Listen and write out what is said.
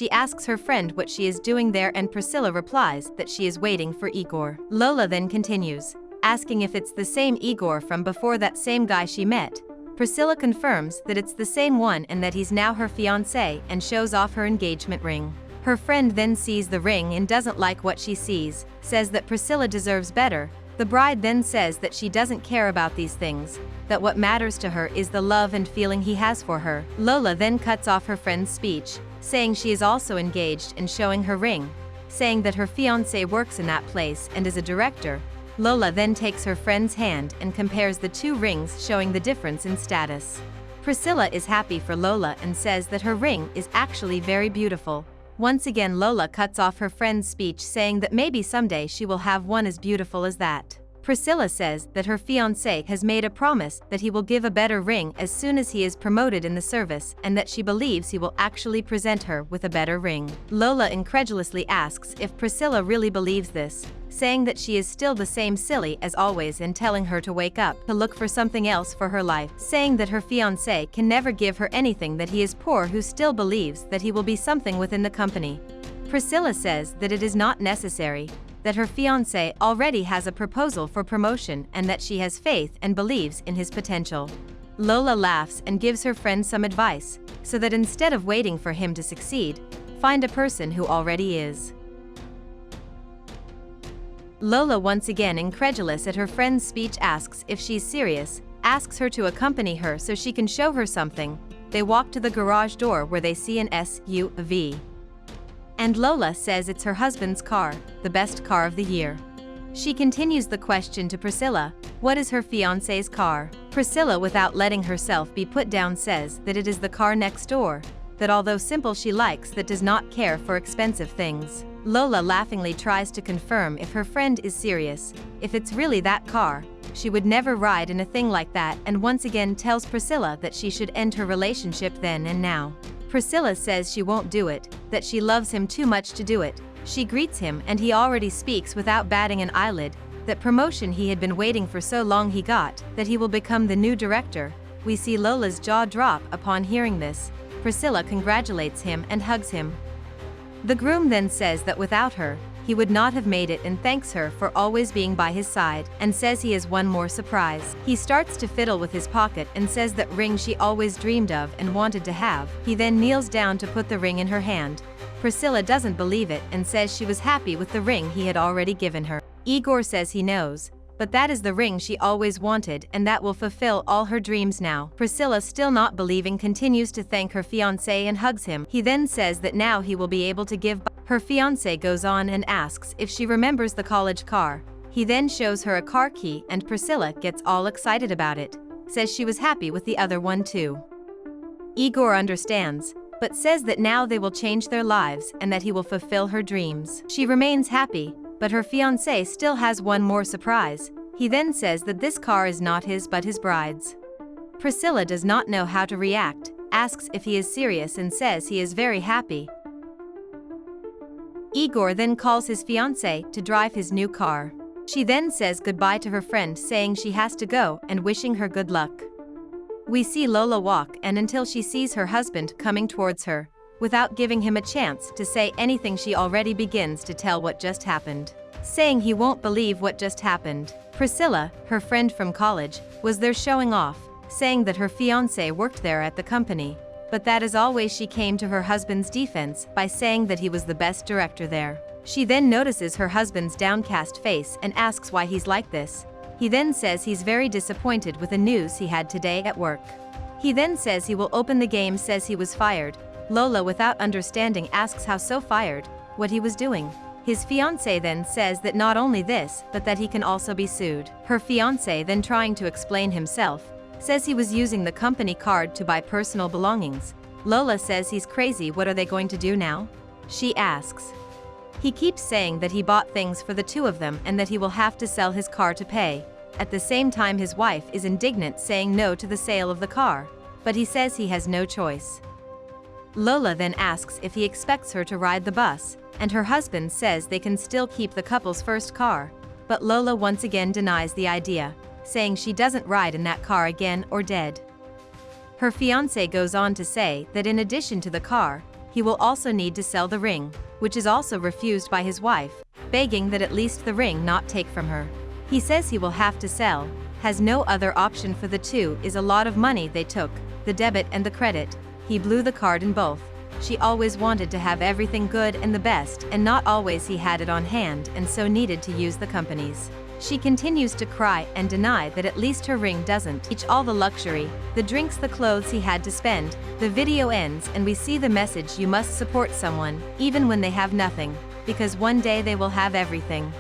She asks her friend what she is doing there, and Priscilla replies that she is waiting for Igor. Lola then continues, asking if it's the same Igor from before, that same guy she met. Priscilla confirms that it's the same one and that he's now her fiancé, and shows off her engagement ring. Her friend then sees the ring and doesn't like what she sees, says that Priscilla deserves better. The bride then says that she doesn't care about these things, that what matters to her is the love and feeling he has for her. Lola then cuts off her friend's speech, saying she is also engaged, and showing her ring, saying that her fiancé works in that place and is a director. Lola then takes her friend's hand and compares the two rings, showing the difference in status. Priscilla is happy for Lola and says that her ring is actually very beautiful. Once again Lola cuts off her friend's speech, saying that maybe someday she will have one as beautiful as that. Priscilla says that her fiancé has made a promise that he will give a better ring as soon as he is promoted in the service, and that she believes he will actually present her with a better ring. Lola incredulously asks if Priscilla really believes this, saying that she is still the same silly as always, and telling her to wake up, to look for something else for her life, saying that her fiancé can never give her anything, that he is poor, who still believes that he will be something within the company. Priscilla says that it is not necessary, that her fiancé already has a proposal for promotion, and that she has faith and believes in his potential. Lola laughs and gives her friend some advice, so that instead of waiting for him to succeed, find a person who already is. Lola, once again incredulous at her friend's speech, asks if she's serious, asks her to accompany her so she can show her something. They walk to the garage door where they see an SUV. And Lola says it's her husband's car, the best car of the year. She continues the question to Priscilla, what is her fiancé's car? Priscilla, without letting herself be put down, says that it is the car next door, that although simple she likes, that does not care for expensive things. Lola laughingly tries to confirm if her friend is serious, if it's really that car, she would never ride in a thing like that, and once again tells Priscilla that she should end her relationship then and now. Priscilla says she won't do it, that she loves him too much to do it. She greets him and he already speaks without batting an eyelid, that promotion he had been waiting for so long he got, that he will become the new director. We see Lola's jaw drop upon hearing this. Priscilla congratulates him and hugs him. The groom then says that without her, he would not have made it, and thanks her for always being by his side, and says he has one more surprise. He starts to fiddle with his pocket and says that ring she always dreamed of and wanted to have. He then kneels down to put the ring in her hand. Priscilla doesn't believe it and says she was happy with the ring he had already given her. Igor says he knows, but that is the ring she always wanted, and that will fulfill all her dreams now. Priscilla, still not believing, continues to thank her fiancé and hugs him. He then says that now he will be able to give. Her fiancé goes on and asks if she remembers the college car. He then shows her a car key and Priscilla gets all excited about it, says she was happy with the other one too. Igor understands, but says that now they will change their lives and that he will fulfill her dreams. She remains happy, but her fiancé still has one more surprise. He then says that this car is not his but his bride's. Priscilla does not know how to react, asks if he is serious and says he is very happy. Igor then calls his fiancé to drive his new car. She then says goodbye to her friend, saying she has to go and wishing her good luck. We see Lola walk and until she sees her husband coming towards her. Without giving him a chance to say anything, she already begins to tell what just happened, saying he won't believe what just happened. Priscilla, her friend from college, was there showing off, saying that her fiancé worked there at the company, but that as always she came to her husband's defense by saying that he was the best director there. She then notices her husband's downcast face and asks why he's like this. He then says he's very disappointed with the news he had today at work. He then says he will open the game, says he was fired. Lola, without understanding, asks how so fired, what he was doing. His fiancé then says that not only this, but that he can also be sued. Her fiancé, then trying to explain himself, says he was using the company card to buy personal belongings. Lola says he's crazy. What are they going to do now? She asks. He keeps saying that he bought things for the two of them and that he will have to sell his car to pay. At the same time, his wife is indignant, saying no to the sale of the car, but he says he has no choice. Lola then asks if he expects her to ride the bus, and her husband says they can still keep the couple's first car, but Lola once again denies the idea, saying she doesn't ride in that car again or dead. Her fiancé goes on to say that in addition to the car, he will also need to sell the ring, which is also refused by his wife, begging that at least the ring not take from her. He says he will have to sell, has no other option for the two is a lot of money they took, the debit and the credit. He blew the card in both. She always wanted to have everything good and the best, and not always he had it on hand and so needed to use the company's. She continues to cry and deny that at least her ring doesn't each all the luxury, the drinks, the clothes he had to spend. The video ends and we see the message: you must support someone, even when they have nothing, because one day they will have everything.